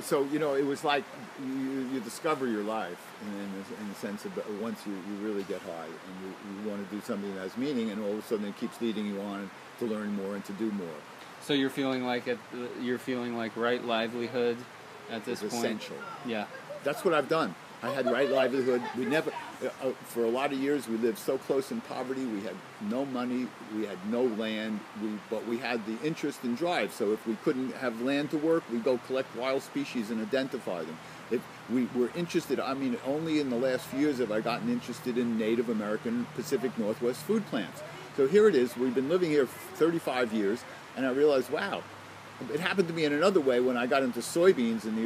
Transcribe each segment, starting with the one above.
So you know, it was like you discover your life in the sense of once you really get high and you want to do something that has meaning, and all of a sudden it keeps leading you on to learn more and to do more. So you're feeling like right livelihood at this point? Essential. Yeah. That's what I've done. I had right livelihood. We never, for a lot of years, we lived so close in poverty. We had no money. We had no land. But we had the interest and drive. So if we couldn't have land to work, we'd go collect wild species and identify them. If we were interested, I mean, only in the last few years have I gotten interested in Native American Pacific Northwest food plants. So here it is. We've been living here 35 years, and I realized, wow. It happened to me in another way when I got into soybeans in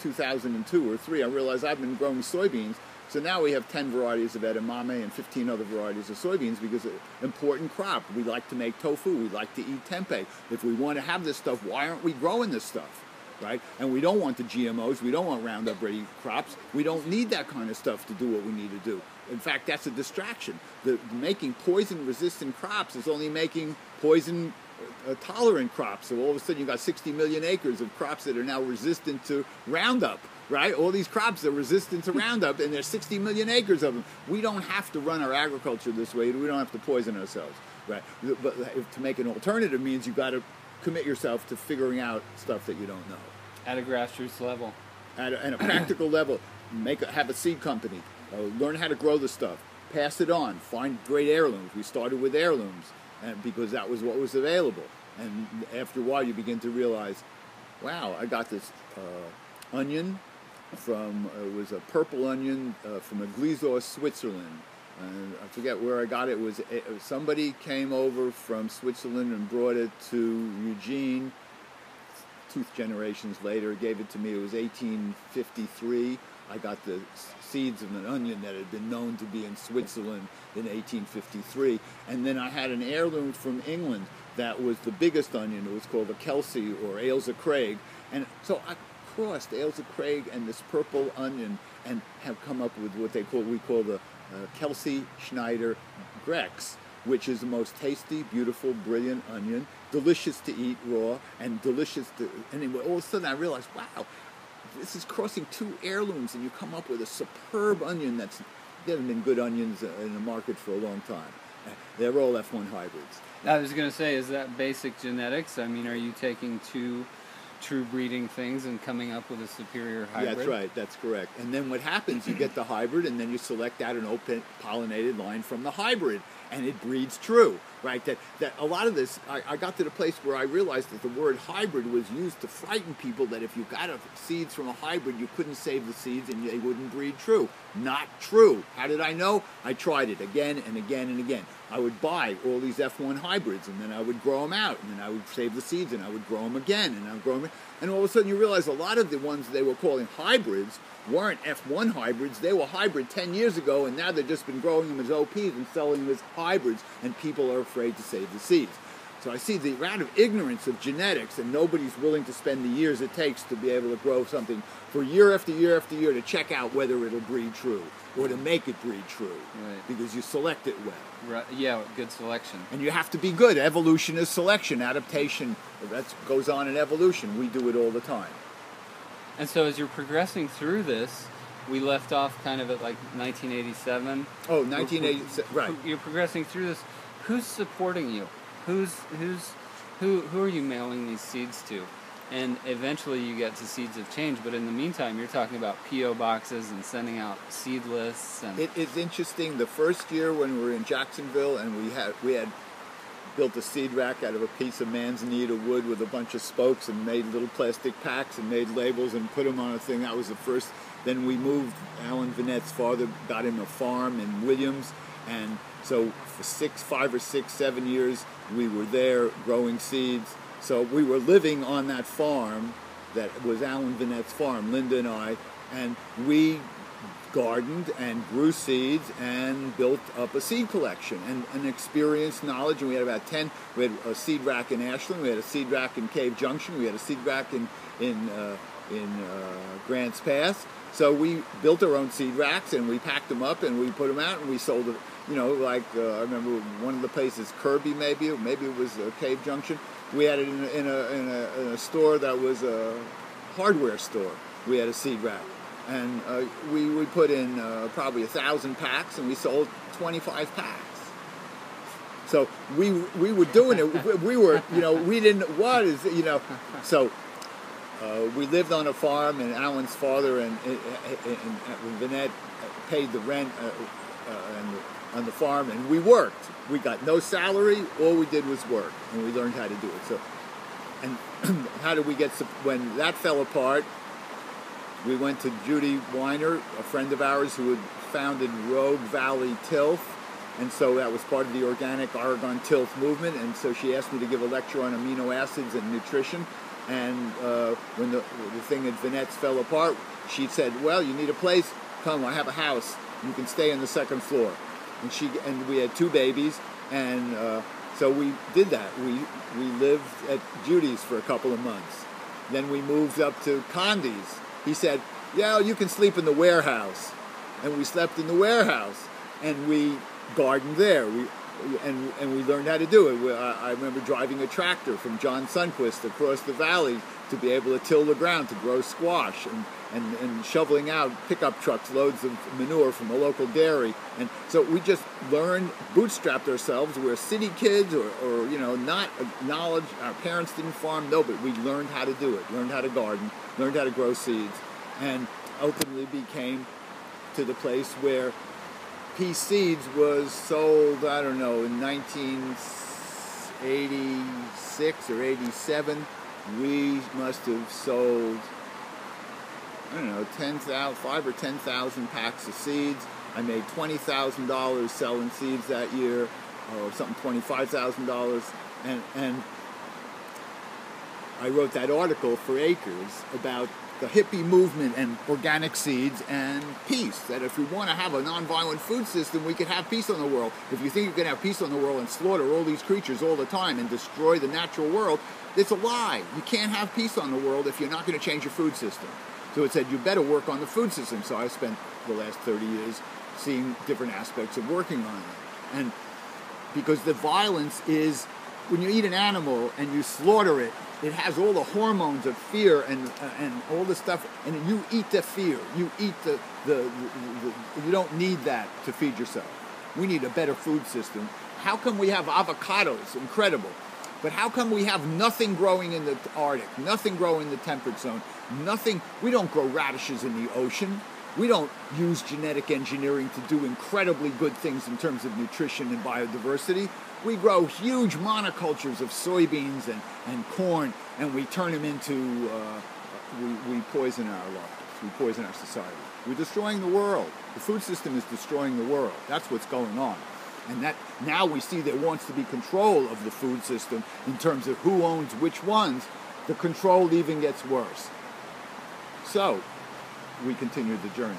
2002 or 3. I realized I've been growing soybeans, so now we have 10 varieties of edamame and 15 other varieties of soybeans because it's an important crop. We like to make tofu. We like to eat tempeh. If we want to have this stuff, why aren't we growing this stuff, right? And we don't want the GMOs. We don't want Roundup-ready crops. We don't need that kind of stuff to do what we need to do. In fact, that's a distraction. Making poison-resistant crops is only making poison tolerant crops. So all of a sudden you got 60 million acres of crops that are now resistant to Roundup, right? All these crops are resistant to Roundup, and there's 60 million acres of them. We don't have to run our agriculture this way. We don't have to poison ourselves, right? But to make an alternative means you got to commit yourself to figuring out stuff that you don't know. At a grassroots level. At a practical level. Have a seed company. Learn how to grow the stuff. Pass it on. Find great heirlooms. We started with heirlooms. And because that was what was available. And after a while you begin to realize, wow, I got this onion it was a purple onion from Glisor, Switzerland. And I forget where I got it. Somebody came over from Switzerland and brought it to Eugene 2 generations later, gave it to me. It was 1853. I got the seeds of an onion that had been known to be in Switzerland in 1853. And then I had an heirloom from England that was the biggest onion. It was called a Kelsey or Ailsa Craig. And so I crossed Ailsa Craig and this purple onion and have come up with what we call the Kelsey Schneider Grex, which is the most tasty, beautiful, brilliant onion, delicious to eat raw and delicious to... And all of a sudden I realized, wow, this is crossing 2 heirlooms, and you come up with a superb onion there haven't been good onions in the market for a long time. They're all F1 hybrids. I was going to say, is that basic genetics? I mean, are you taking 2 true breeding things and coming up with a superior hybrid? Yeah, that's right. That's correct. And then what happens, you get the hybrid, and then you select out an open pollinated line from the hybrid, and it breeds true, right? That a lot of this, I got to the place where I realized that the word hybrid was used to frighten people, that if you got seeds from a hybrid, you couldn't save the seeds and they wouldn't breed true. Not true. How did I know? I tried it again and again and again. I would buy all these F1 hybrids, and then I would grow them out, and then I would save the seeds, and I would grow them again, and I would grow them. And all of a sudden you realize a lot of the ones they were calling hybrids weren't F1 hybrids. They were hybrid 10 years ago, and now they've just been growing them as OPs and selling them as hybrids, and people are afraid to save the seeds. So I see the amount of ignorance of genetics, and nobody's willing to spend the years it takes to be able to grow something for year after year after year to check out whether it'll breed true or to make it breed true, right? Because you select it well. Right. Yeah, good selection. And you have to be good. Evolution is selection. Adaptation, that goes on in evolution. We do it all the time. And so as you're progressing through this, we left off kind of at like 1987. Oh, 1987, right. You're progressing through this. Who's supporting you? Who are you mailing these seeds to? And eventually you get to Seeds of Change, but in the meantime you're talking about P.O. boxes and sending out seed lists. And it is interesting. The first year when we were in Jacksonville and we had built a seed rack out of a piece of manzanita wood with a bunch of spokes and made little plastic packs and made labels and put them on a thing. That was the first. Then we moved. Alan Vinette's father got him a farm in Williams, and so for 5 or 6, 7 years we were there growing seeds. So we were living on that farm that was Alan Vinette's farm, Linda and I, and we gardened and grew seeds and built up a seed collection and experienced knowledge. And we had about 10. We had a seed rack in Ashland. We had a seed rack in Cave Junction. We had a seed rack in Grants Pass. So we built our own seed racks and we packed them up and we put them out and we sold it. You know, like I remember one of the places, Kirby maybe it was Cave Junction. We had it in a store that was hardware store. We had a seed rack, and we would put in probably 1,000 packs, and we sold 25 packs. So we were doing it. We were, we didn't. What is, so. We lived on a farm, and Alan's father and Vinette paid the rent on the farm, and we worked. We got no salary. All we did was work, and we learned how to do it. So, and how did we get? When that fell apart, we went to Judy Weiner, a friend of ours who had founded Rogue Valley Tilth, and so that was part of the organic Oregon Tilth movement. And so she asked me to give a lecture on amino acids and nutrition. And when the thing at Vinette's fell apart, she said, "Well, you need a place. Come, I have a house. You can stay on the second floor." And we had 2 babies, and so we did that. We lived at Judy's for a couple of months. Then we moved up to Condi's. He said, "Yeah, you can sleep in the warehouse," and we slept in the warehouse, and we gardened there. And we learned how to do it. I remember driving a tractor from John Sundquist across the valley to be able to till the ground to grow squash, and shoveling out pickup trucks loads of manure from a local dairy. And so we just learned, bootstrapped ourselves. We're city kids, or not knowledge. Our parents didn't farm, no, but we learned how to do it, learned how to garden, learned how to grow seeds, and ultimately became to the place where Pea Seeds was sold, I don't know, in 1986 or 87. We must have sold, I don't know, 5 or 10,000 packs of seeds. I made $20,000 selling seeds that year, or something, $25,000. And I wrote that article for Acres about the hippie movement and organic seeds and peace. That if we want to have a nonviolent food system, we could have peace on the world. If you think you can have peace on the world and slaughter all these creatures all the time and destroy the natural world, it's a lie. You can't have peace on the world if you're not going to change your food system. So it said, you better work on the food system. So I spent the last 30 years seeing different aspects of working on it. And because the violence is, when you eat an animal and you slaughter it, it has all the hormones of fear and all the stuff, and you eat the fear. You eat you don't need that to feed yourself. We need a better food system. How come we have avocados? Incredible. But how come we have nothing growing in the Arctic, nothing growing in the temperate zone, nothing? We don't grow radishes in the ocean. We don't use genetic engineering to do incredibly good things in terms of nutrition and biodiversity. We grow huge monocultures of soybeans and corn, and we turn them into, we poison our lives. We poison our society. We're destroying the world. The food system is destroying the world. That's what's going on. And that now we see there wants to be control of the food system in terms of who owns which ones. The control even gets worse. So we continue the journey.